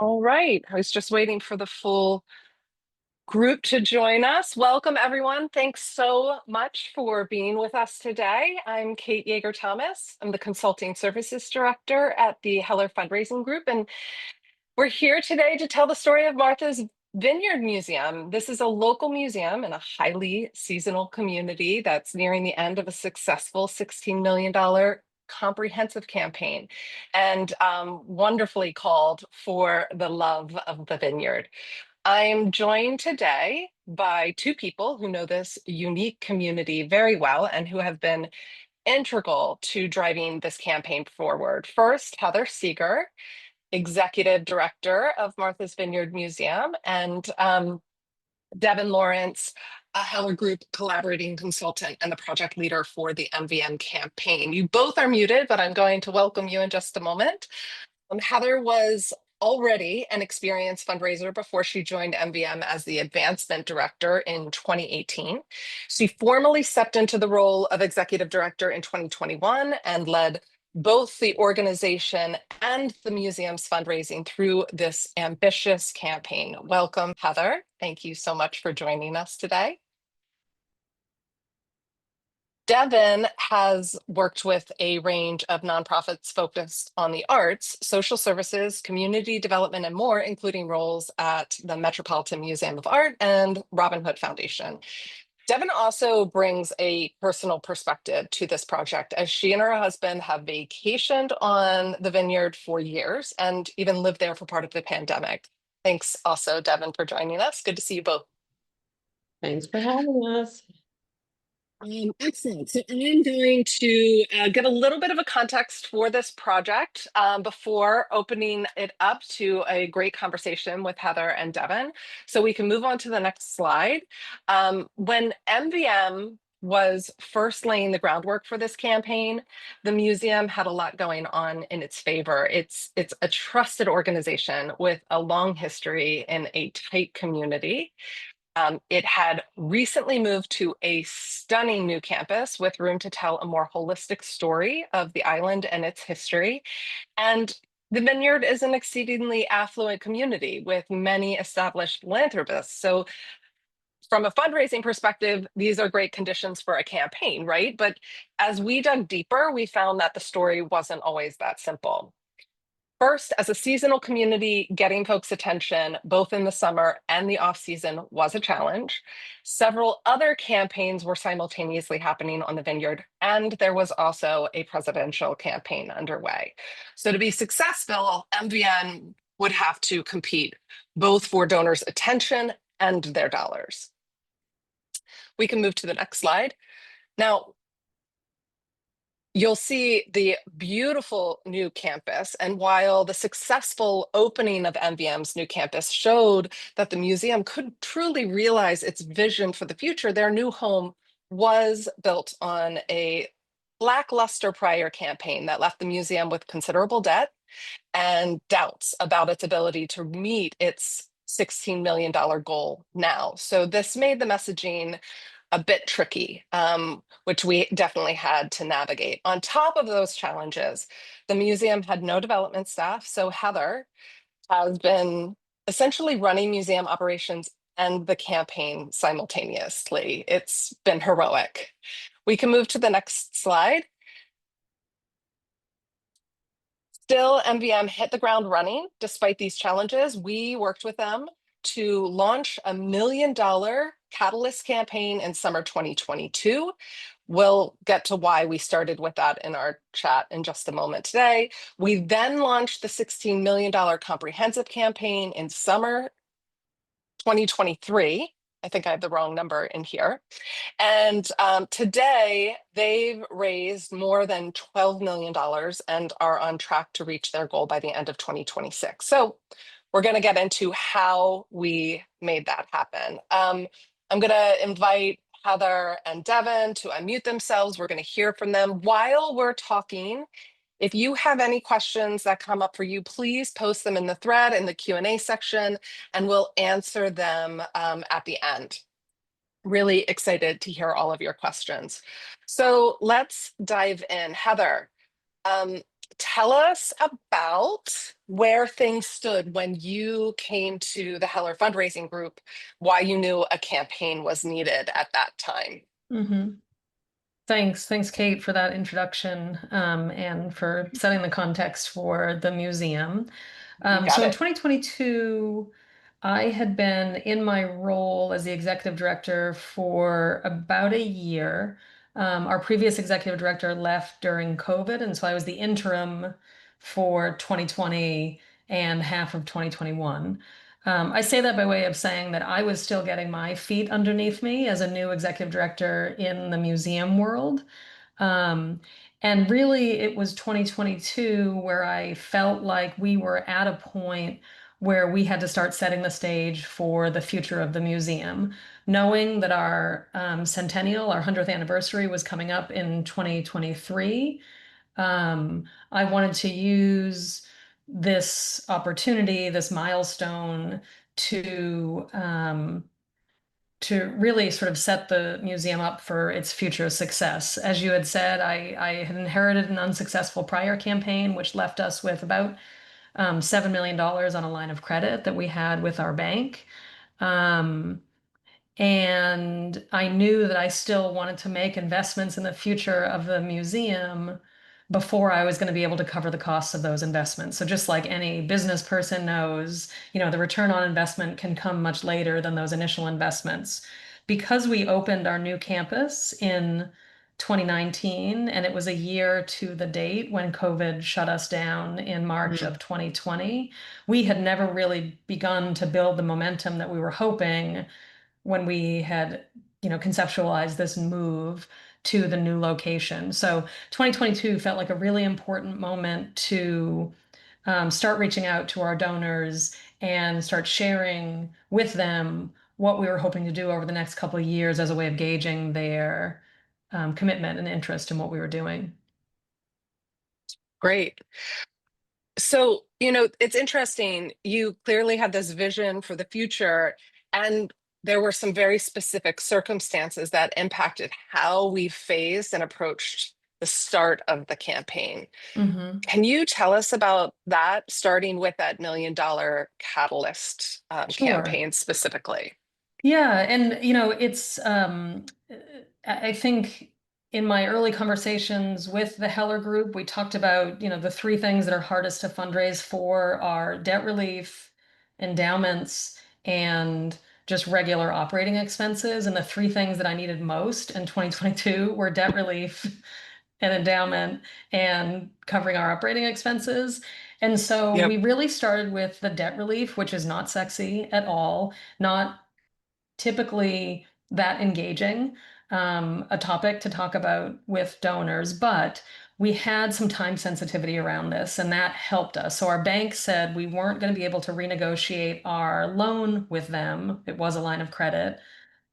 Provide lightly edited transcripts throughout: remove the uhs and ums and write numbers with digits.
All right. I was just waiting for the full group to join us. Welcome, everyone. Thanks so much for being with us today. I'm Kate Jaeger-Thomas. I'm the Consulting Services Director at the Heller Fundraising Group, and we're here today to tell the story of Martha's Vineyard Museum. This is a local museum in a highly seasonal community that's nearing the end of a successful $16 million comprehensive campaign and wonderfully called For the Love of the Vineyard. I'm joined today by two people who know this unique community very well and who have been integral to driving this campaign forward. First, Heather Seger, Executive Director of Martha's Vineyard Museum, and Devon Lawrence, a Heller Group collaborating consultant and the project leader for the MVM campaign. You both are muted, but I'm going to welcome you in just a moment. Heather was already an experienced fundraiser before she joined MVM as the advancement director in 2018. She formally stepped into the role of executive director in 2021 and led both the organization and the museum's fundraising through this ambitious campaign. Welcome, Heather. Thank you so much for joining us today. Devon has worked with a range of nonprofits focused on the arts, social services, community development, and more, including roles at the Metropolitan Museum of Art and Robin Hood Foundation. Devon also brings a personal perspective to this project, as she and her husband have vacationed on the vineyard for years and even lived there for part of the pandemic. Thanks also, Devon, for joining us. Good to see you both. Thanks for having us. Excellent. So I'm going to get a little bit of a context for this project before opening it up to a great conversation with Heather and Devon. So we can move on to the next slide. When MVM was first laying the groundwork for this campaign, the museum had a lot going on in its favor. It's a trusted organization with a long history in a tight community. It had recently moved to a stunning new campus with room to tell a more holistic story of the island and its history. And the Vineyard is an exceedingly affluent community with many established philanthropists. So from a fundraising perspective, these are great conditions for a campaign, right? But as we dug deeper, we found that the story wasn't always that simple. First, as a seasonal community, getting folks' attention both in the summer and the off season was a challenge. Several other campaigns were simultaneously happening on the vineyard, and there was also a presidential campaign underway. So to be successful, MVN would have to compete both for donors' attention and their dollars. We can move to the next slide. Now, you'll see the beautiful new campus. And while the successful opening of MVM's new campus showed that the museum could truly realize its vision for the future, their new home was built on a lackluster prior campaign that left the museum with considerable debt and doubts about its ability to meet its $16 million goal now. So this made the messaging a bit tricky, which we definitely had to navigate. On top of those challenges, the museum had no development staff. So Heather has been essentially running museum operations and the campaign simultaneously. It's been heroic. We can move to the next slide. Still, MVM hit the ground running despite these challenges. We worked with them to launch a $1 million Catalyst campaign in summer 2022. We'll get to why we started with that in our chat in just a moment today. We then launched the $16 million comprehensive campaign in summer 2023. I think I have the wrong number in here. And today they've raised more than $12 million and are on track to reach their goal by the end of 2026. So we're going to get into how we made that happen. I'm going to invite Heather and Devon to unmute themselves. We're going to hear from them while we're talking. If you have any questions that come up for you, please post them in the thread in the Q&A section, and we'll answer them at the end. Really excited to hear all of your questions. So let's dive in. Heather, tell us about where things stood when you came to the Heller Fundraising Group, why you knew a campaign was needed at that time. hmm Thanks, Kate, for that introduction, and for setting the context for the museum. You got So in it. 2022, I had been in my role as the executive director for about a year. Our previous executive director left during COVID, and so I was the interim for 2020 and half of 2021. I say that by way of saying that I was still getting my feet underneath me as a new executive director in the museum world. Um, and really, it was 2022 where I felt like we were at a point where we had to start setting the stage for the future of the museum, knowing that our centennial, our 100th anniversary, was coming up in 2023. I wanted to use this opportunity, this milestone, to really sort of set the museum up for its future success. As you had said, I had inherited an unsuccessful prior campaign, which left us with about $7 million on a line of credit that we had with our bank. Um, and I knew that I still wanted to make investments in the future of the museum before I was going to be able to cover the costs of those investments. So just like any business person knows, the return on investment can come much later than those initial investments. Because we opened our new campus in 2019, and it was a year to the date when COVID shut us down in March Mm. of 2020, we had never really begun to build the momentum that we were hoping when we had, conceptualized this move to the new location. So 2022 felt like a really important moment to start reaching out to our donors and start sharing with them what we were hoping to do over the next couple of years as a way of gauging their commitment and interest in what we were doing. Great. So, it's interesting. You clearly had this vision for the future, and there were some very specific circumstances that impacted how we phased and approached the start of the campaign. hmm Can you tell us about that, starting with that $1 million catalyst Sure. campaign specifically? Yeah, and it's I think in my early conversations with the Heller Group, we talked about, the three things that are hardest to fundraise for are debt relief, endowments, and just regular operating expenses. And the three things that I needed most in 2022 were debt relief, an endowment, and covering our operating expenses. And so Yep. we really started with the debt relief, which is not sexy at all, not typically that engaging, a topic to talk about with donors, but we had some time sensitivity around this, and that helped us. So our bank said we weren't going to be able to renegotiate our loan with them. It was a line of credit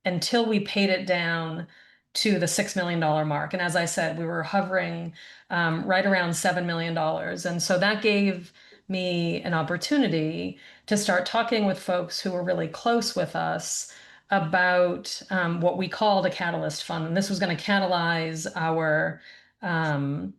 until we paid it down to the $6 million mark. And as I said, we were hovering right around $7 million. And so that gave me an opportunity to start talking with folks who were really close with us about what we called a catalyst fund. And this was going to catalyze um,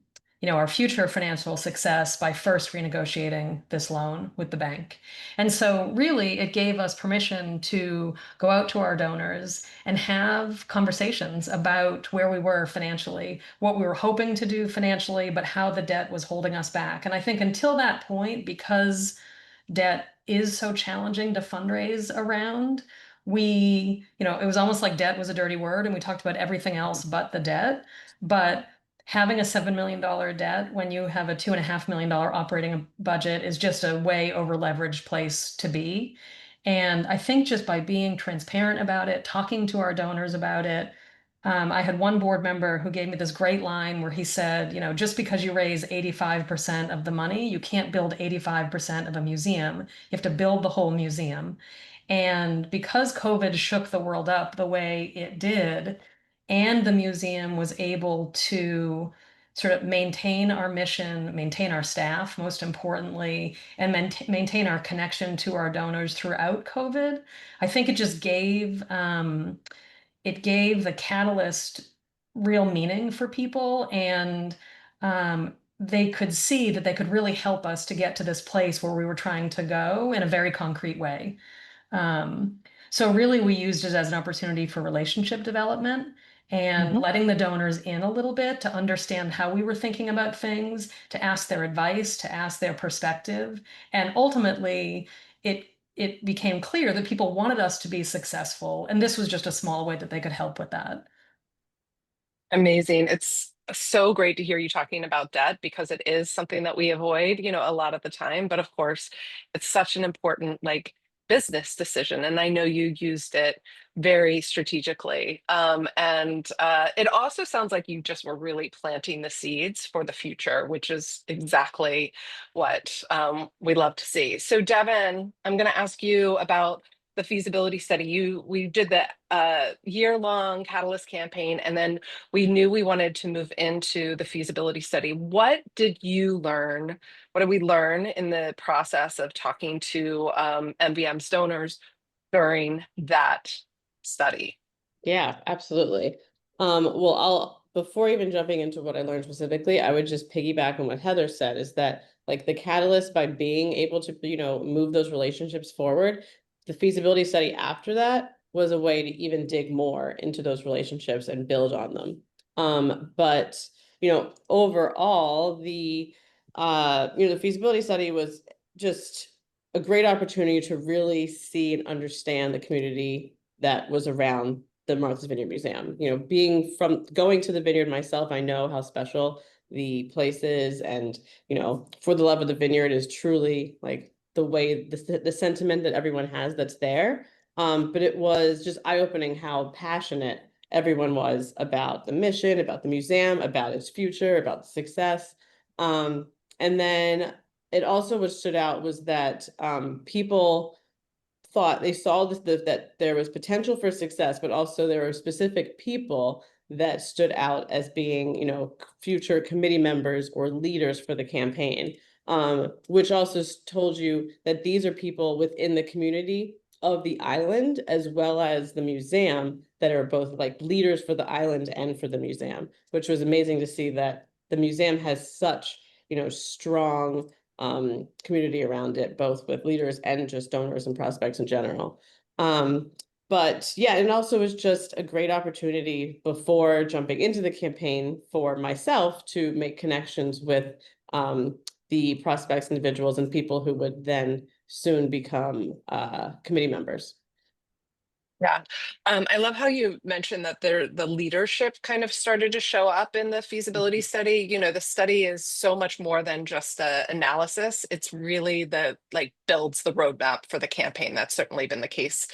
our future financial success by first renegotiating this loan with the bank. And so really it gave us permission to go out to our donors and have conversations about where we were financially, what we were hoping to do financially, but how the debt was holding us back. And I think until that point, because debt is so challenging to fundraise around, it was almost like debt was a dirty word, and we talked about everything else but the debt. But having a $7 million debt when you have a $2.5 million operating budget is just a way over leveraged place to be. And I think just by being transparent about it, talking to our donors about it, I had one board member who gave me this great line where he said, just because you raise 85% of the money, you can't build 85% of a museum. You have to build the whole museum. And because COVID shook the world up the way it did, and the museum was able to sort of maintain our mission, maintain our staff, most importantly, and maintain our connection to our donors throughout COVID, I think it gave the catalyst real meaning for people, and they could see that they could really help us to get to this place where we were trying to go in a very concrete way. Um, so really we used it as an opportunity for relationship development and Mhm. letting the donors in a little bit to understand how we were thinking about things, to ask their advice, to ask their perspective. And ultimately it became clear that people wanted us to be successful. And this was just a small way that they could help with that. Amazing. It's so great to hear you talking about debt because it is something that we avoid, a lot of the time. But of course, it's such an important like business decision. And I know you used it very strategically. And it also sounds like you just were really planting the seeds for the future, which is exactly what we love to see. So, Devon, I'm going to ask you about the feasibility study. We did the year-long Catalyst campaign, and then we knew we wanted to move into the feasibility study. What did you learn? What did we learn in the process of talking to MVM's donors during that study? Yeah, absolutely. Well, before even jumping into what I learned specifically, I would just piggyback on what Heather said, is that like the catalyst, by being able to, move those relationships forward, the feasibility study after that was a way to even dig more into those relationships and build on them. But overall, the feasibility study was just a great opportunity to really see and understand the community that was around the Martha's Vineyard Museum. Being from going to the vineyard myself, I know how special the place is, and For the Love of the Vineyard is truly like the way the sentiment that everyone has that's there. But it was just eye-opening how passionate everyone was about the mission, about the museum, about its future, about success. And then it also what stood out was that people thought they saw that there was potential for success, but also there were specific people that stood out as being, future committee members or leaders for the campaign, which also told you that these are people within the community of the island as well as the museum that are both like leaders for the island and for the museum, which was amazing to see that the museum has such, strong community around it, both with leaders and just donors and prospects in general. But yeah, it also was just a great opportunity before jumping into the campaign for myself to make connections with the prospects, individuals, and people who would then soon become committee members. Yeah. I love how you mentioned that the leadership kind of started to show up in the feasibility study. The study is so much more than just a analysis. It's really the like builds the roadmap for the campaign. That's certainly been the case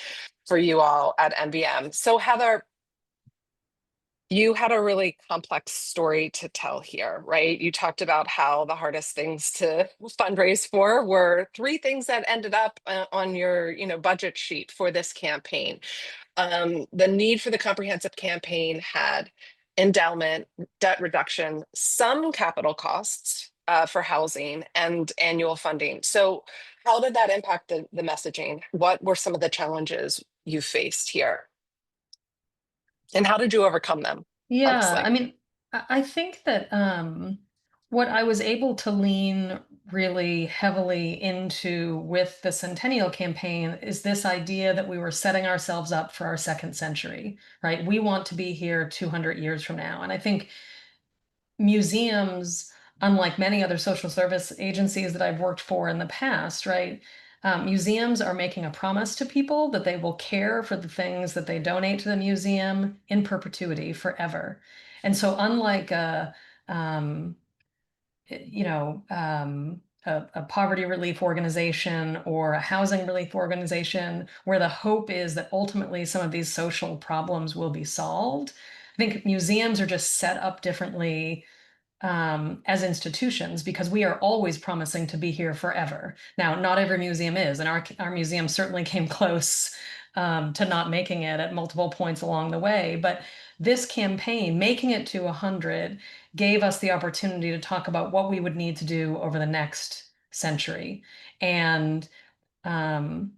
for you all at NVM. So Heather, you had a really complex story to tell here, right? You talked about how the hardest things to fundraise for were three things that ended up on your, budget sheet for this campaign. The need for the comprehensive campaign had endowment, debt reduction, some capital costs for housing, and annual funding. So, how did that impact the messaging? What were some of the challenges you faced here? And how did you overcome them, Yeah, I honestly? mean, I think that what I was able to lean really heavily into with the Centennial campaign is this idea that we were setting ourselves up for our second century, right? We want to be here 200 years from now. And I think museums, unlike many other social service agencies that I've worked for in the past, right? Museums are making a promise to people that they will care for the things that they donate to the museum in perpetuity forever. And so, unlike um, you know, a poverty relief organization or a housing relief organization, where the hope is that ultimately some of these social problems will be solved, I think museums are just set up differently as institutions because we are always promising to be here forever. Now, not every museum is, and our museum certainly came close to not making it at multiple points along the way. But this campaign, making it to 100, gave us the opportunity to talk about what we would need to do over the next century. And um,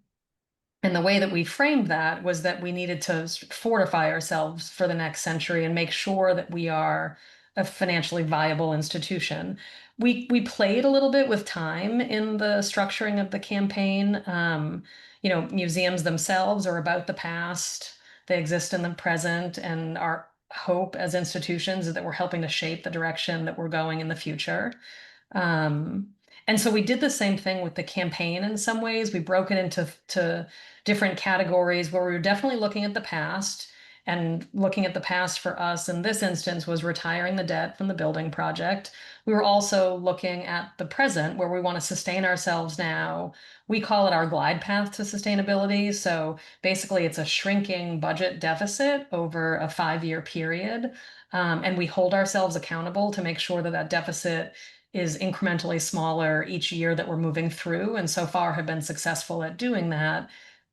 and the way that we framed that was that we needed to fortify ourselves for the next century and make sure that we are a financially viable institution. we played a little bit with time in the structuring of the campaign. Museums themselves are about the past. They exist in the present, and our hope as institutions is that we're helping to shape the direction that we're going in the future. And so we did the same thing with the campaign in some ways. We broke it into different categories where we were definitely looking at the past. And looking at the past for us in this instance was retiring the debt from the building project. We were also looking at the present where we want to sustain ourselves now. We call it our glide path to sustainability. So basically, it's a shrinking budget deficit over a 5-year period. And we hold ourselves accountable to make sure that that deficit is incrementally smaller each year that we're moving through, and so far have been successful at doing that.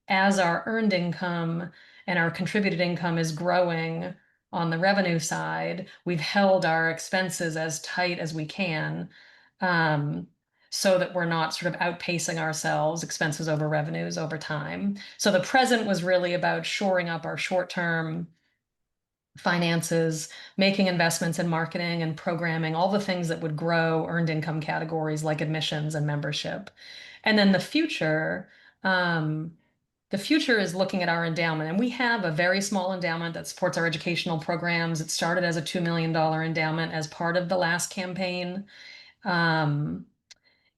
As our earned income and our contributed income is growing on the revenue side, we've held our expenses as tight as we can, so that we're not sort of outpacing ourselves, expenses over revenues over time. So the present was really about shoring up our short-term finances, making investments in marketing and programming, all the things that would grow earned income categories like admissions and membership. And then the future is looking at our endowment. And we have a very small endowment that supports our educational programs. It started as a $2 million endowment as part of the last campaign.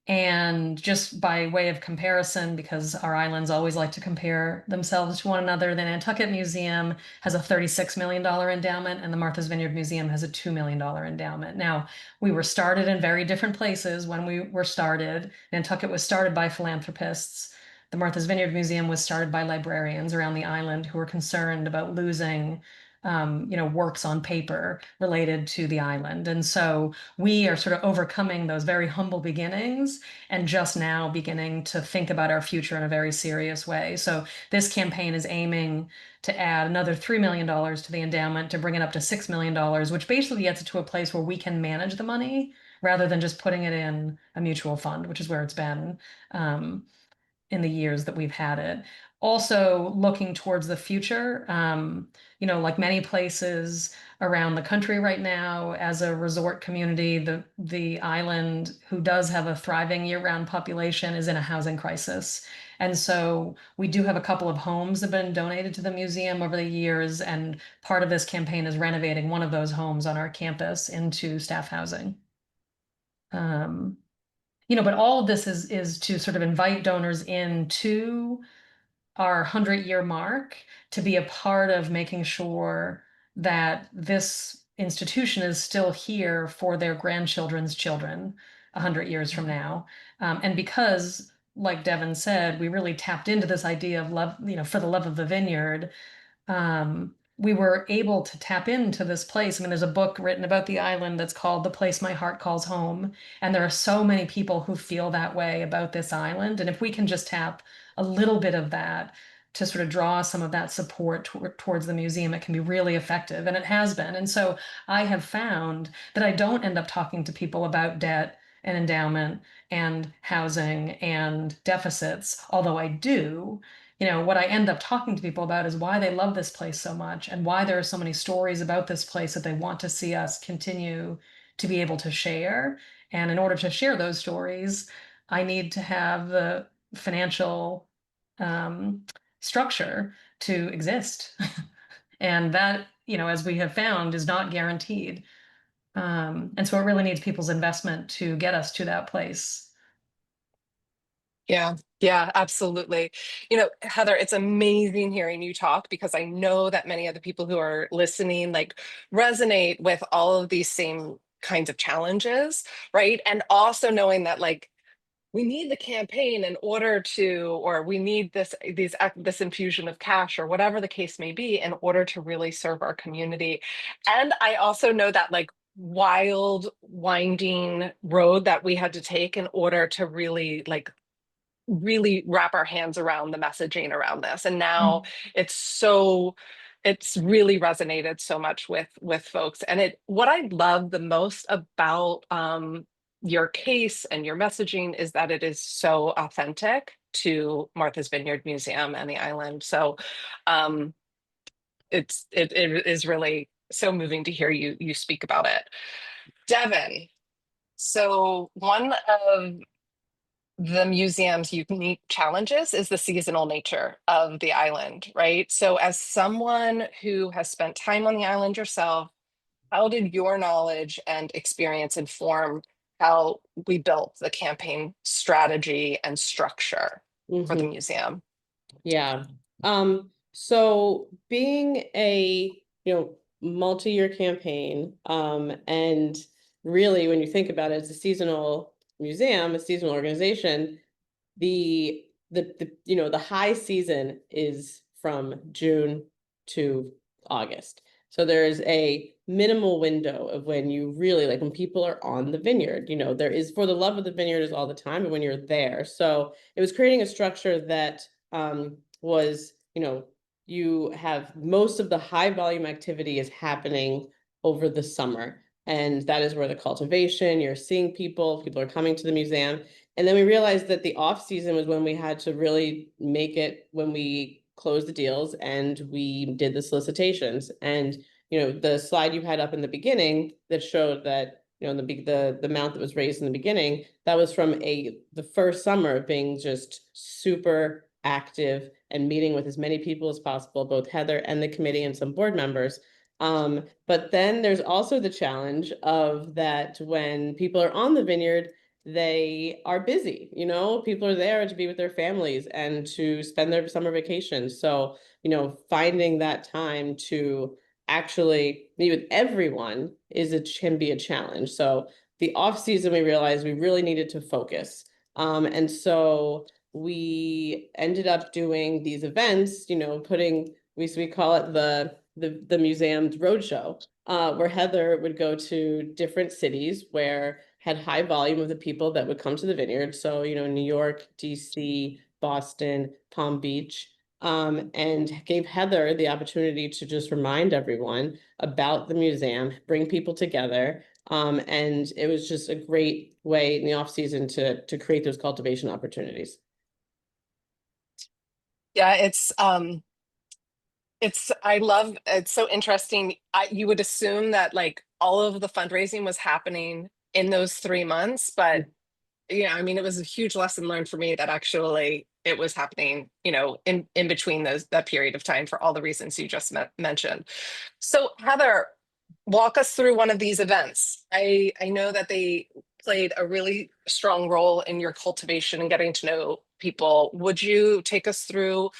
And just by way of comparison, because our islands always like to compare themselves to one another, the Nantucket Museum has a $36 million endowment, and the Martha's Vineyard Museum has a $2 million endowment. Now, we were started in very different places when we were started. Nantucket was started by philanthropists. The Martha's Vineyard Museum was started by librarians around the island who were concerned about losing works on paper related to the island. And so we are sort of overcoming those very humble beginnings and just now beginning to think about our future in a very serious way. So this campaign is aiming to add another $3 million to the endowment to bring it up to $6 million, which basically gets it to a place where we can manage the money rather than just putting it in a mutual fund, which is where it's been in the years that we've had it. Also looking towards the future, like many places around the country right now, as a resort community, the island, who does have a thriving year-round population, is in a housing crisis. And so we do have a couple of homes that have been donated to the museum over the years, and part of this campaign is renovating one of those homes on our campus into staff housing. But all of this is to sort of invite donors into our 100-year mark to be a part of making sure that this institution is still here for their grandchildren's children 100 years from now. And because, like Devon said, we really tapped into this idea of love, for the love of the vineyard, we were able to tap into this place. I mean, there's a book written about the island that's called The Place My Heart Calls Home. And there are so many people who feel that way about this island. And if we can just tap a little bit of that to sort of draw some of that support towards the museum, it can be really effective. And it has been. And so I have found that I don't end up talking to people about debt and endowment and housing and deficits, although I do. What I end up talking to people about is why they love this place so much and why there are so many stories about this place that they want to see us continue to be able to share. And in order to share those stories, I need to have the financial structure to exist. And that, as we have found, is not guaranteed. And so it really needs people's investment to get us to that place. Yeah, absolutely. Heather, it's amazing hearing you talk, because I know that many of the people who are listening resonate with all of these same kinds of challenges, right? And also knowing that we need the campaign in order to, or we need this infusion of cash, or whatever the case may be, in order to really serve our community. And I also know that wild winding road that we had to take in order to really wrap our hands around the messaging around this. And now it's really resonated so much with folks. And what I love the most about your case and your messaging is that it is so authentic to Martha's Vineyard Museum and the island. So it is really so moving to hear you speak about it. Devon, So one of the museum's unique challenges is the seasonal nature of the island, right? So as someone who has spent time on the island yourself, how did your knowledge and experience inform how we built the campaign strategy and structure for the Mhm. museum? Yeah. So being a, multi-year campaign, and really when you think about it, it's a seasonal museum, a seasonal organization, the high season is from June to August. So there's a minimal window of when you really like when people are on the vineyard, there is for the love of the vineyard is all the time, but when you're there. So it was creating a structure that was, you have most of the high volume activity is happening over the summer. And that is where the cultivation, you're seeing people are coming to the museum. And then we realized that the off season was when we had to really make it when we closed the deals and we did the solicitations. And the slide you had up in the beginning that showed that the amount that was raised in the beginning, that was from the first summer of being just super active and meeting with as many people as possible, both Heather and the committee and some board members. But then there's also the challenge of that when people are on the vineyard, they are busy, people are there to be with their families and to spend their summer vacations. So, finding that time to actually meet with everyone can be a challenge. So the off season, we realized we really needed to focus. And so we ended up doing these events, we call it the museum's roadshow, where Heather would go to different cities where had high volume of the people that would come to the vineyard. So, New York, DC, Boston, Palm Beach, and gave Heather the opportunity to just remind everyone about the museum, bring people together. And it was just a great way in the off season to create those cultivation opportunities. Yeah, I love it's so interesting. You would assume that like all of the fundraising was happening in those 3 months, but yeah, I mean, it was a huge lesson learned for me that actually it was happening, in between that period of time for all the reasons you just mentioned. So Heather, walk us through one of these events. I know that they played a really strong role in your cultivation and getting to know people. Would you take us through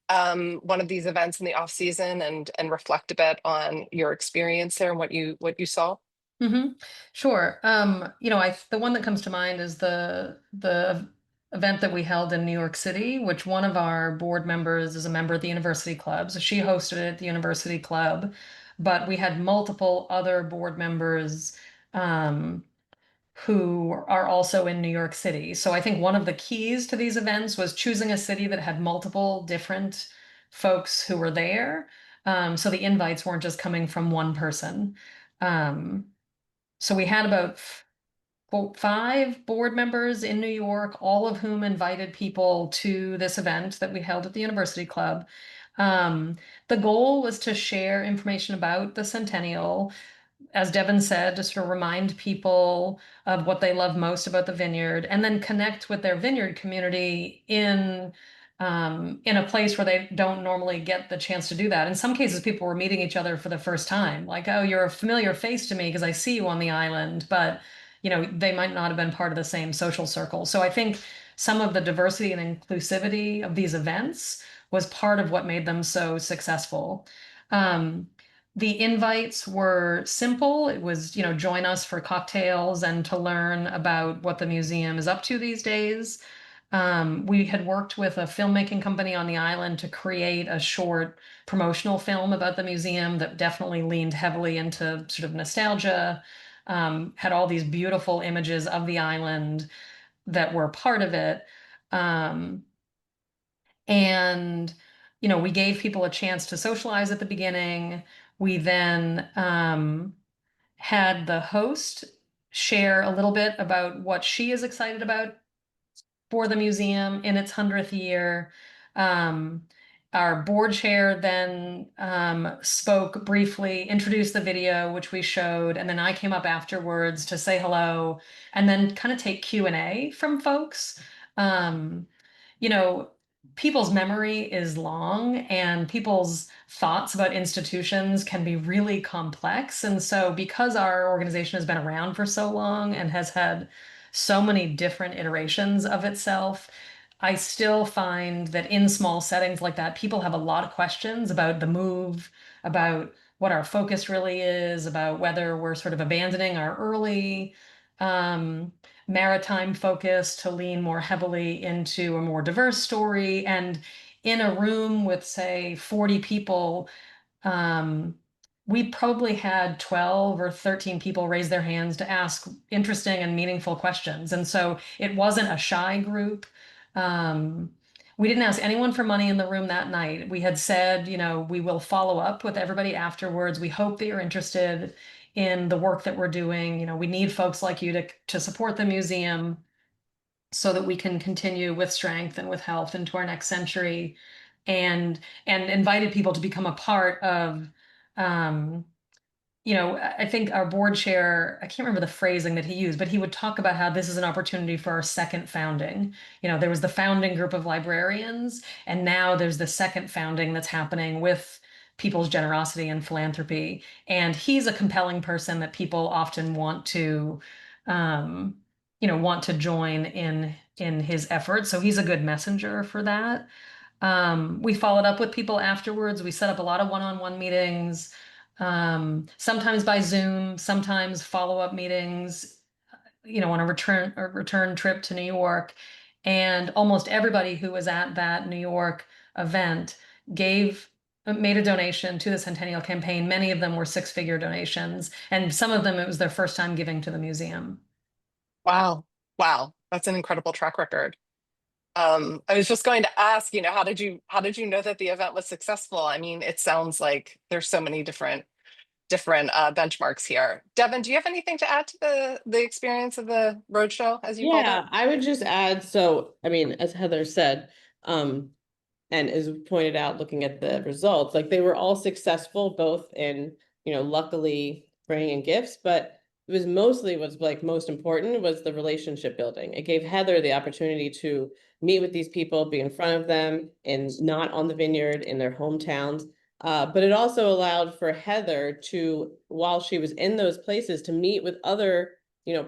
one of these events in the off season and reflect a bit on your experience there and what you saw? Mm-hmm. Sure. The one that comes to mind is the event that we held in New York City, which one of our board members is a member of the university club. So she hosted it at the university club, but we had multiple other board members um, who are also in New York City. So I think one of the keys to these events was choosing a city that had multiple different folks who were there. So the invites weren't just coming from one person. Um, so we had about 5 board members in New York, all of whom invited people to this event that we held at the University Club. Um, the goal was to share information about the centennial, as Devon said, to sort of remind people of what they love most about the vineyard, and then connect with their vineyard community in a place where they don't normally get the chance to do that. In some cases, people were meeting each other for the first time, like, oh, you're a familiar face to me because I see you on the island, but they might not have been part of the same social circle. So I think some of the diversity and inclusivity of these events was part of what made them so successful. Um, the invites were simple. It was, join us for cocktails and to learn about what the museum is up to these days. We had worked with a filmmaking company on the island to create a short promotional film about the museum that definitely leaned heavily into sort of nostalgia, had all these beautiful images of the island that were part of it. Um, and, we gave people a chance to socialize at the beginning. We then had the host share a little bit about what she is excited about for the museum in its 100th year. Um, our board chair then spoke briefly, introduced the video, which we showed, and then I came up afterwards to say hello and then kind of take Q&A from folks. Um, you know, people's memory is long and people's thoughts about institutions can be really complex. And so because our organization has been around for so long and has had so many different iterations of itself, I still find that in small settings like that, people have a lot of questions about the move, about what our focus really is, about whether we're sort of abandoning our early um, maritime focus to lean more heavily into a more diverse story. And in a room with, say, 40 people, um, we probably had 12 or 13 people raise their hands to ask interesting and meaningful questions. And so it wasn't a shy group. Um, we didn't ask anyone for money in the room that night. We had said, we will follow up with everybody afterwards. We hope that you're interested in the work that we're doing. We need folks like you to support the museum so that we can continue with strength and with health into our next century, and invited people to become a part of um, I think our board chair, I can't remember the phrasing that he used, but he would talk about how this is an opportunity for our second founding. There was the founding group of librarians, and now there's the second founding that's happening with people's generosity and philanthropy. And he's a compelling person that people often um, want to join in his efforts. So he's a good messenger for that. We followed up with people afterwards. We set up a lot of one-on-one meetings, sometimes by Zoom, sometimes follow-up meetings, on a return trip to New York. And almost everybody who was at that New York event made a donation to the Centennial Campaign. Many of them were six-figure donations, and some of them it was their first time giving to the museum. Wow. Wow. That's an incredible track record. I was just going to ask, how did you know that the event was successful? I mean, it sounds like there's so many different benchmarks here. Devon, do you have anything to add to the experience of the roadshow, as you called it? Yeah, I would just add, so I mean, as Heather said, and as pointed out, looking at the results, like they were all successful, both in, luckily bringing in gifts, but it was mostly what's like most important was the relationship building. It gave Heather the opportunity to meet with these people, be in front of them, and not on the vineyard in their hometowns. But it also allowed for Heather to, while she was in those places, to meet with other,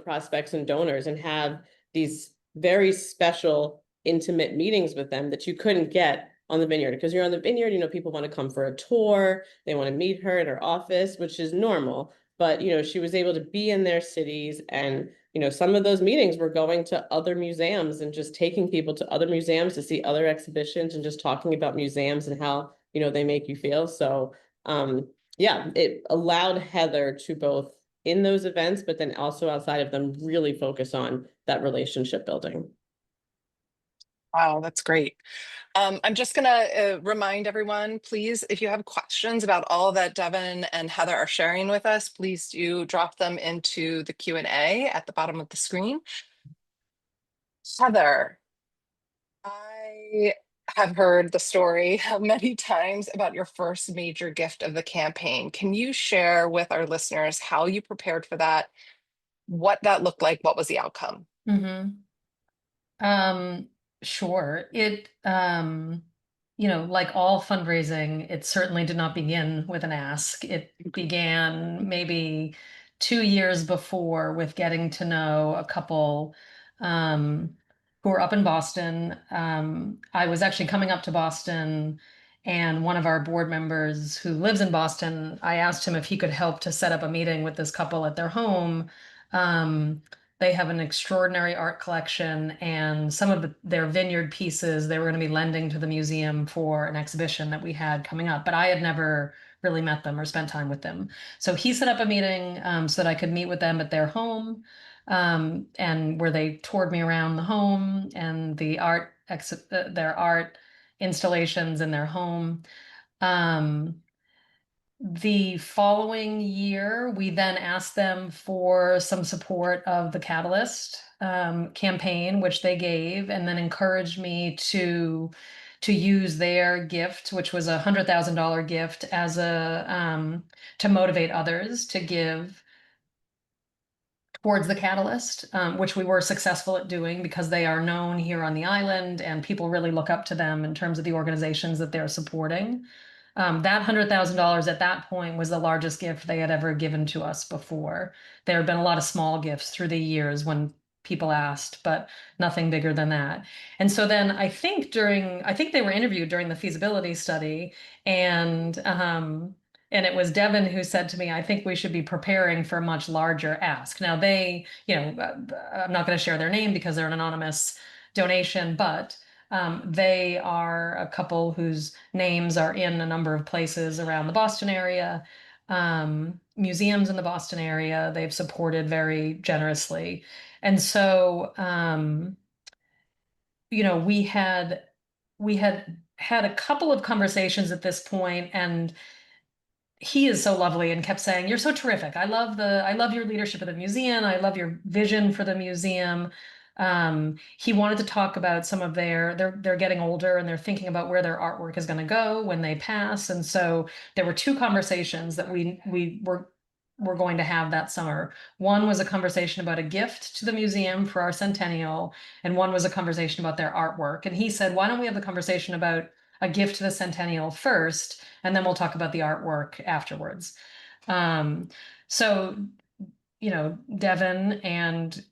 prospects and donors and have these very special, intimate meetings with them that you couldn't get on the vineyard. Because you're on the vineyard, people want to come for a tour, they want to meet her at her office, which is normal. But, she was able to be in their cities, and, some of those meetings were going to other museums and just taking people to other museums to see other exhibitions and just talking about museums and how, they make you feel. So, yeah, it allowed Heather to both in those events, but then also outside of them, really focus on that relationship building. Wow, that's great. I'm just going to remind everyone, please, if you have questions about all that Devon and Heather are sharing with us, please do drop them into the Q&A at the bottom of the screen. Heather, I have heard the story many times about your first major gift of the campaign. Can you share with our listeners how you prepared for that, what that looked like, what was the outcome? Mm-hmm. Sure. Like all fundraising, it certainly did not begin with an ask. It began maybe 2 years before with getting to know a couple who were up in Boston. I was actually coming up to Boston, and one of our board members who lives in Boston, I asked him if he could help to set up a meeting with this couple at their home. They have an extraordinary art collection, and some of their vineyard pieces they were going to be lending to the museum for an exhibition that we had coming up. But I had never really met them or spent time with them. So he set up a meeting so that I could meet with them at their home, and where they toured me around the home and their art installations in their home. The following year, we then asked them for some support of the Catalyst campaign, which they gave, and then encouraged me to to use their gift, which was a $100,000 gift, as to motivate others to give towards the catalyst, which we were successful at doing because they are known here on the island and people really look up to them in terms of the organizations that they're supporting. That $100,000 at that point was the largest gift they had ever given to us before. There had been a lot of small gifts through the years when people asked, but nothing bigger than that. And so then I think they were interviewed during the feasibility study, and it was Devon who said to me, I think we should be preparing for a much larger ask. Now I'm not going to share their name because they're an anonymous donation, but they are a couple whose names are in a number of places around the Boston area, museums in the Boston area. They've supported very generously. And so, we had a couple of conversations at this point, and he is so lovely and kept saying, "You're so terrific. I love your leadership of the museum. I love your vision for the museum." He wanted to talk about some of they're getting older and they're thinking about where their artwork is going to go when they pass. And so there were two conversations that we were going to have that summer. One was a conversation about a gift to the museum for our centennial, and one was a conversation about their artwork. And he said, "Why don't we have the conversation about a gift to the centennial first, and then we'll talk about the artwork afterwards." So, Devon and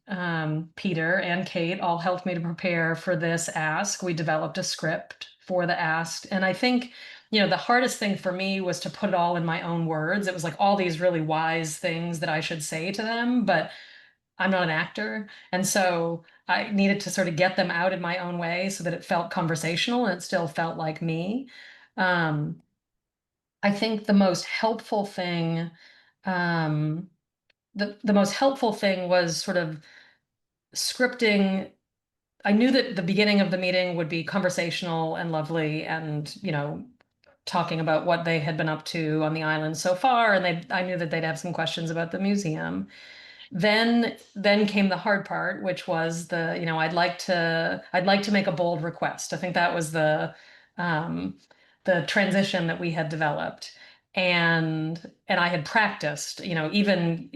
Peter and Kate all helped me to prepare for this ask. We developed a script for the ask. And I think, the hardest thing for me was to put it all in my own words. It was like all these really wise things that I should say to them, but I'm not an actor. And so I needed to sort of get them out in my own way so that it felt conversational and it still felt like me. I think the most helpful thing, the most helpful thing was sort of scripting. I knew that the beginning of the meeting would be conversational and lovely and, talking about what they had been up to on the island so far. And I knew that they'd have some questions about the museum. Then came the hard part, which was I'd like to make a bold request. I think that was the transition that we had developed. And I had practiced, even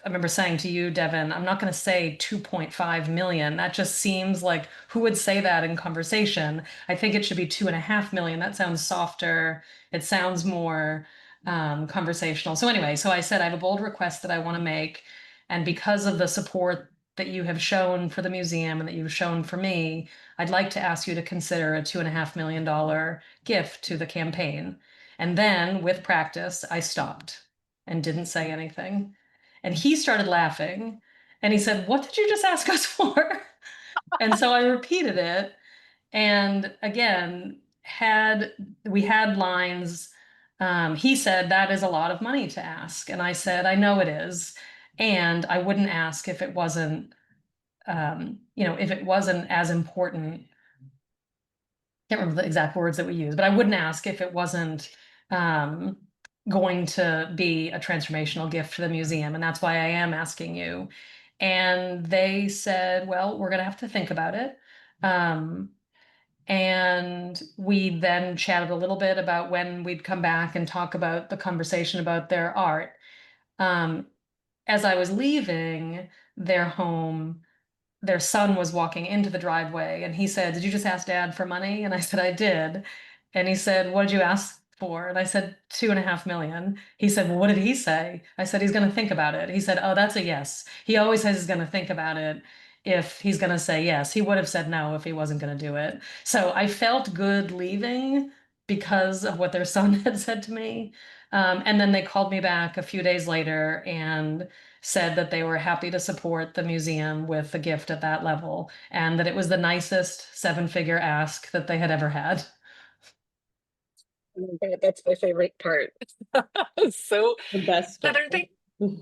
I remember saying to you, Devon, I'm not going to say 2.5 million. That just seems like, who would say that in conversation? I think it should be 2.5 million. That sounds softer. It sounds more conversational. So anyway, so I said, I have a bold request that I want to make. And because of the support that you have shown for the museum and that you've shown for me, I'd like to ask you to consider a $2.5 million gift to the campaign. And then with practice, I stopped and didn't say anything. And he started laughing and he said, "What did you just ask us for?" And so I repeated it. And again, we had lines. He said, "That is a lot of money to ask." And I said, "I know it is. And I wouldn't ask if it wasn't, if it wasn't as important. I can't remember the exact words that we used, but I wouldn't ask if it wasn't going to be a transformational gift to the museum. And that's why I am asking you." And they said, "Well, we're going to have to think about it." And we then chatted a little bit about when we'd come back and talk about the conversation about their art. As I was leaving their home, their son was walking into the driveway and he said, "Did you just ask Dad for money?" And I said, "I did." And he said, "What did you ask for?" And I said, 2.5 million. He said, "Well, what did he say?" I said, "He's going to think about it." He said, "Oh, that's a yes. He always says he's going to think about it if he's going to say yes. He would have said no if he wasn't going to do it." So I felt good leaving because of what their son had said to me. And then they called me back a few days later and said that they were happy to support the museum with the gift at that level and that it was the nicest 7-figure ask that they had ever had. Oh my God, that's my favorite part. So, The best. Heather,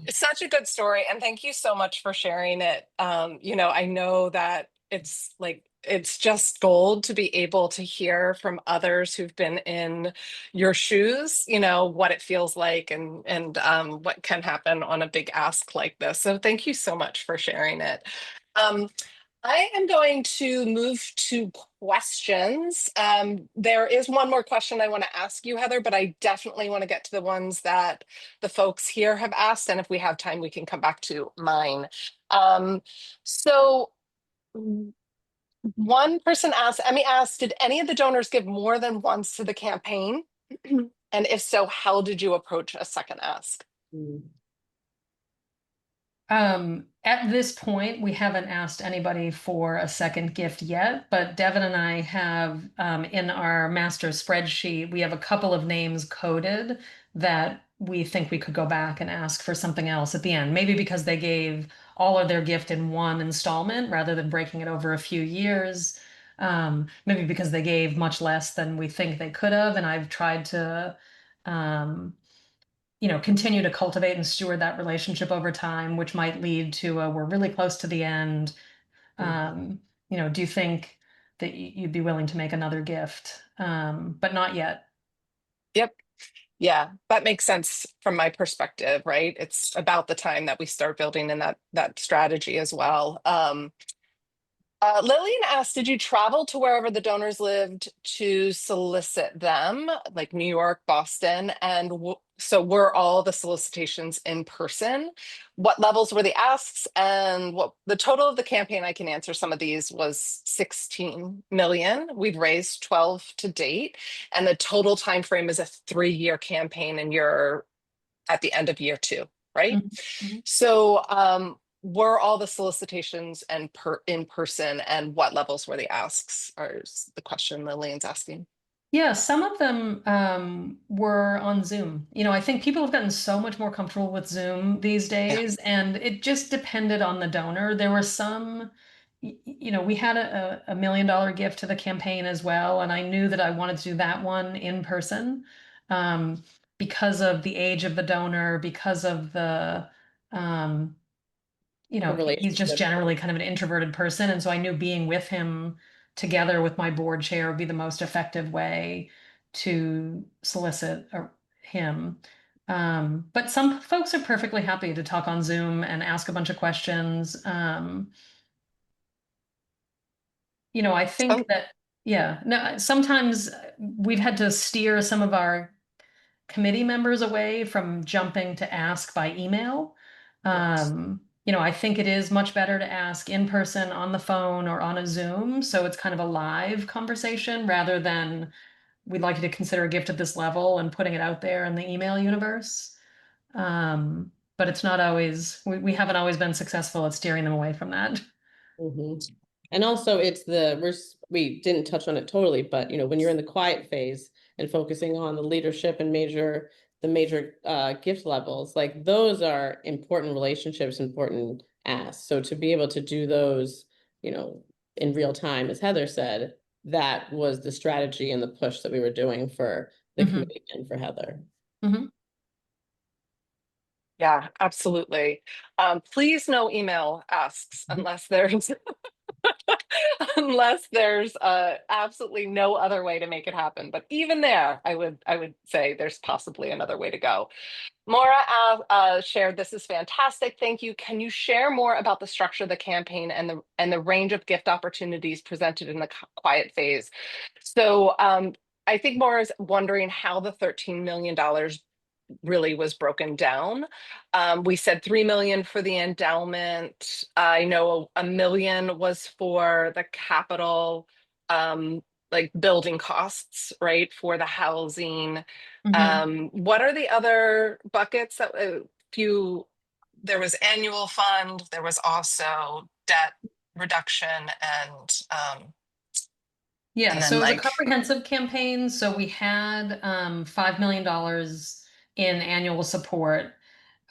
such a good story, and thank you so much for sharing it. I know that it's just gold to be able to hear from others who've been in your shoes, what it feels like and what can happen on a big ask like this. So thank you so much for sharing it. I am going to move to questions. There is one more question I want to ask you, Heather, but I definitely want to get to the ones that the folks here have asked. And if we have time, we can come back to mine. Um, so one person asked, Emmy asked, did any of the donors give more than once to the campaign? And if so, how did you approach a second ask? At this point, we haven't asked anybody for a second gift yet, but Devon and I have, in our master spreadsheet, we have a couple of names coded that we think we could go back and ask for something else at the end. Maybe because they gave all of their gift in one installment rather than breaking it over a few years. Maybe because they gave much less than we think they could have, and I've tried to, um, continue to cultivate and steward that relationship over time, which might lead to a, we're really close to the end. Um, do you think that you'd be willing to make another gift? But not yet. Yep. Yeah, that makes sense from my perspective, right? It's about the time that we start building in that strategy as well. Lillian asked, did you travel to wherever the donors lived to solicit them, like New York, Boston? And so were all the solicitations in person? What levels were the asks? And what the total of the campaign, I can answer some of these, was 16 million. We've raised 12 to date. And the total time frame is a 3-year campaign, and you're at the end of year 2, right? Mhm. So were all the solicitations and in person, and what levels were the asks, is the question Lillian's asking. Yeah, some of them were on Zoom. I think people have gotten so much more comfortable with Zoom these Yeah. days, and it just depended on the donor. There were some, we had a $1 million gift to the campaign as well, and I knew that I wanted to do that one in person, um, because of the age of the donor, because of um, The he's just relationship. generally kind of an introverted person. And so I knew being with him together with my board chair would be the most effective way to solicit him. But some folks are perfectly happy to talk on Zoom and ask a bunch of questions. I think Oh, that, yeah, no, sometimes we've had to steer some of our committee members away from jumping to ask by email. yes. I think it is much better to ask in person on the phone or on a Zoom. So it's kind of a live conversation rather than we'd like you to consider a gift at this level and putting it out there in the email universe. But it's not always, we haven't always been successful at steering them away from that. And also it's we didn't touch on it totally, but when you're in the quiet phase and focusing on the leadership and the major gift levels, like those are important relationships, important asks. So to be able to do those, in real time, as Heather said, that was the strategy and the push that we were doing for the committee and for Heather. Yeah, absolutely. Please no email asks unless there's unless there's absolutely no other way to make it happen. But even there, I would say there's possibly another way to go. Maura shared, this is fantastic. Thank you. Can you share more about the structure of the campaign and the range of gift opportunities presented in the quiet phase? So I think Maura's wondering how the $13 million really was broken down. We said 3 million for the endowment. I know a million was for the capital, like building costs, right, for the housing. What are the other buckets that there was annual fund, there was also debt reduction, Yeah, and so then it was a like comprehensive campaign. So we had $5 million in annual support.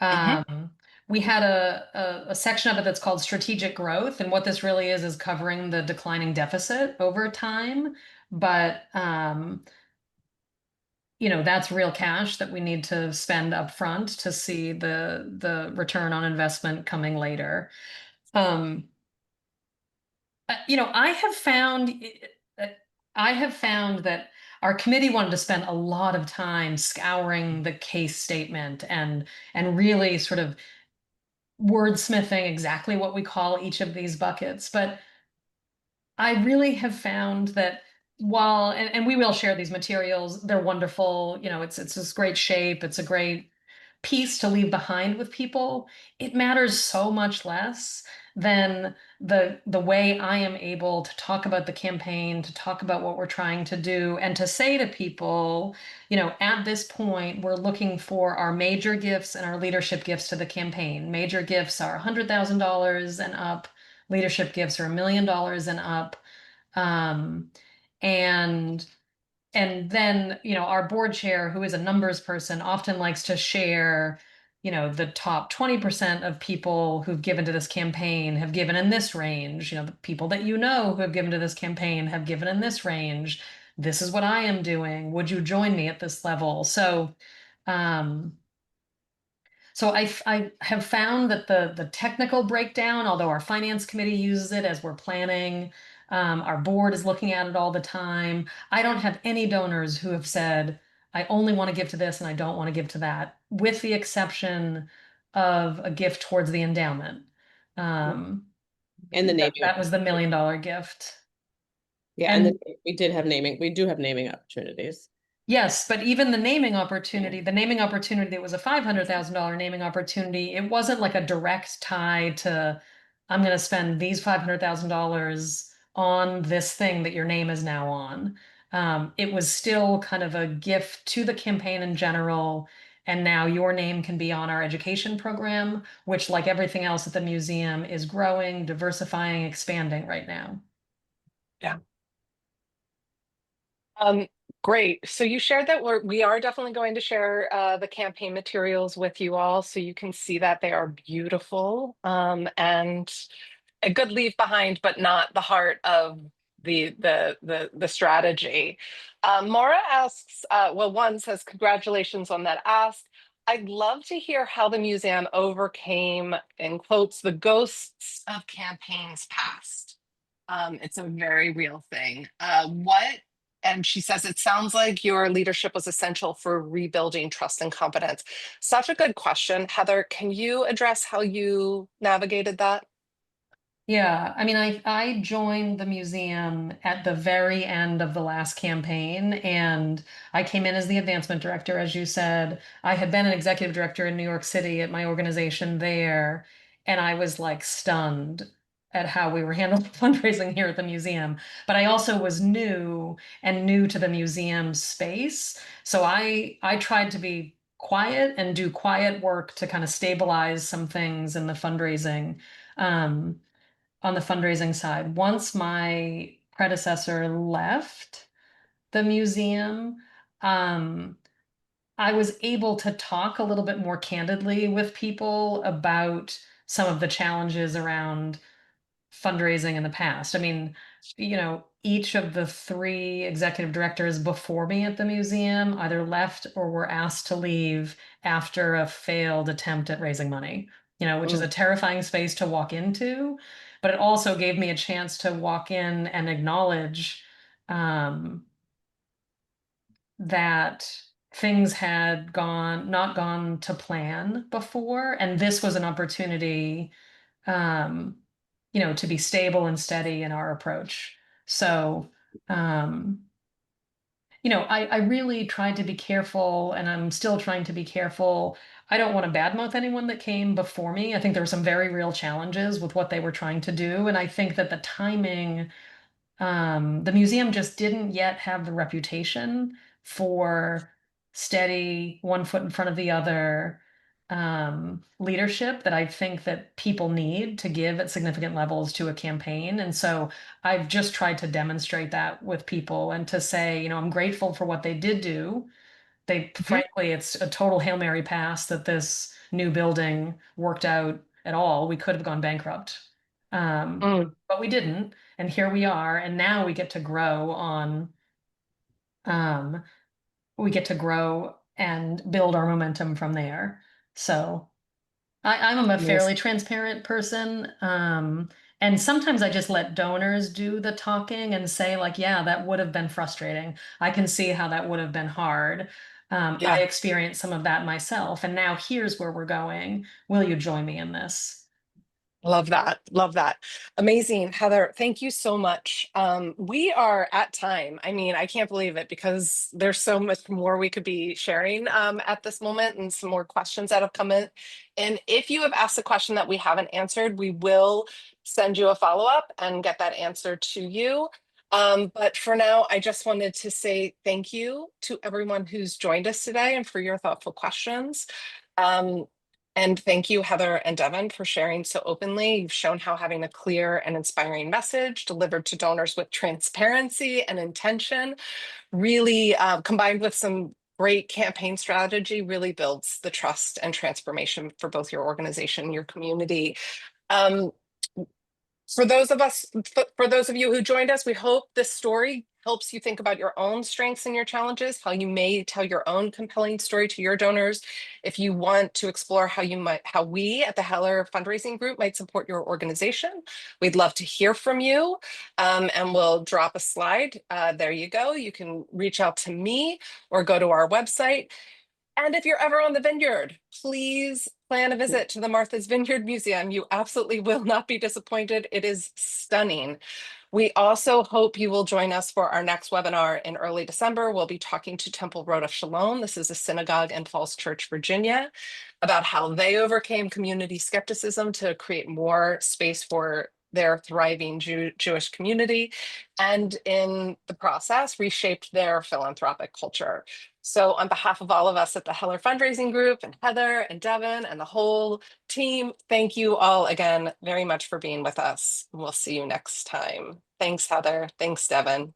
Mhm. We had a section of it that's called strategic growth. And what this really is covering the declining deficit over time. But that's real cash that we need to spend up front to see the return on investment coming later. Um, I have found that our committee wanted to spend a lot of time scouring the case statement and really sort of wordsmithing exactly what we call each of these buckets. But I really have found that while, and we will share these materials, they're wonderful. You know, it's this great shape. It's a great piece to leave behind with people. It matters so much less than the way I am able to talk about the campaign, to talk about what we're trying to do, and to say to people, you know, at this point, we're looking for our major gifts and our leadership gifts to the campaign. Major gifts are $100,000 and up. Leadership gifts are $1 million and up. Um, and and then, you know, our board chair, who is a numbers person, often likes to share, you know, the top 20% of people who've given to this campaign have given in this range. You know, the people that you know who have given to this campaign have given in this range. This is what I am doing. Would you join me at this level? Um, so I have found that the technical breakdown, although our finance committee uses it as we're planning, our board is looking at it all the time. I don't have any donors who have said, I only want to give to this and I don't want to give to that, with the exception of a gift towards the endowment. Um, And the naming. that was the $1 million gift. Yeah, and then we do have naming opportunities. Yes, but even the naming opportunity, that was a $500,000 naming opportunity, it wasn't like a direct tie to, I'm going to spend these $500,000 on this thing that your name is now on. It was still kind of a gift to the campaign in general. And now your name can be on our education program, which, like everything else at the museum, is growing, diversifying, expanding right now. Yeah. Great. So you shared that we are definitely going to share the campaign materials with you all, so you can see that they are beautiful, and a good leave behind, but not the heart of the strategy. Maura asks, well, one says, congratulations on that ask. I'd love to hear how the museum overcame, in quotes, the ghosts of campaigns past. It's a very real thing. And she says, it sounds like your leadership was essential for rebuilding trust and confidence. Such a good question. Heather, can you address how you navigated that? Yeah, I mean, I joined the museum at the very end of the last campaign, and I came in as the advancement director, as you said. I had been an executive director in New York City at my organization there, and I was like stunned at how we were handling fundraising here at the museum. But I also was new and new to the museum space, so I tried to be quiet and do quiet work to kind of stabilize some things in the fundraising. Um, on the fundraising side. Once my predecessor left the museum, um, I was able to talk a little bit more candidly with people about some of the challenges around fundraising in the past. I mean, you know, each of the three executive directors before me at the museum either left or were asked to leave after a failed attempt at raising money, you know, which is a terrifying space to walk into. But it also gave me a chance to walk in and acknowledge that things had not gone to plan before. And this was an opportunity um, you know, to be stable and steady in our approach. So, um, you know, I really tried to be careful, and I'm still trying to be careful. I don't want to badmouth anyone that came before me. I think there were some very real challenges with what they were trying to do. And I think that the timing, the museum just didn't yet have the reputation for steady, one foot in front of the other leadership that I think that people need to give at significant levels to a campaign. And so I've just tried to demonstrate that with people and to say, you know, I'm grateful for what they did do. Frankly, it's a total Hail Mary pass that this new building worked out at all. We could have gone bankrupt. Mm. But we didn't. And here we are. And now um, we get to grow and build our momentum from there. So I'm a Yes. fairly transparent person. And sometimes I just let donors do the talking and say, like, yeah, that would have been frustrating. I can see how that would have been hard. I Yeah. experienced some of that myself. And now here's where we're going. Will you join me in this? Love that. Love that. Amazing. Heather, thank you so much. We are at time. I mean, I can't believe it because there's so much more we could be sharing at this moment and some more questions that have come in. And if you have asked a question that we haven't answered, we will send you a follow-up and get that answer to you. But for now, I just wanted to say thank you to everyone who's joined us today and for your thoughtful questions. Um, and thank you, Heather and Devon, for sharing so openly. You've shown how having a clear and inspiring message delivered to donors with transparency and intention really combined with some great campaign strategy really builds the trust and transformation for both your organization and your community. Um, for those of us, for those of you who joined us, we hope this story helps you think about your own strengths and your challenges, how you may tell your own compelling story to your donors. If you want to explore how we at the Heller Fundraising Group might support your organization, we'd love to hear from you. And we'll drop a slide. There you go. You can reach out to me or go to our website. And if you're ever on the Vineyard, please plan a visit to the Martha's Vineyard Museum. You absolutely will not be disappointed. It is stunning. We also hope you will join us for our next webinar in early December. We'll be talking to Temple Road of Shalom. This is a synagogue in Falls Church, Virginia, about how they overcame community skepticism to create more space for their thriving Jewish community, and in the process, reshaped their philanthropic culture. So on behalf of all of us at the Heller Fundraising Group and Heather and Devon and the whole team, thank you all again very much for being with us. We'll see you next time. Thanks, Heather. Thanks, Devon.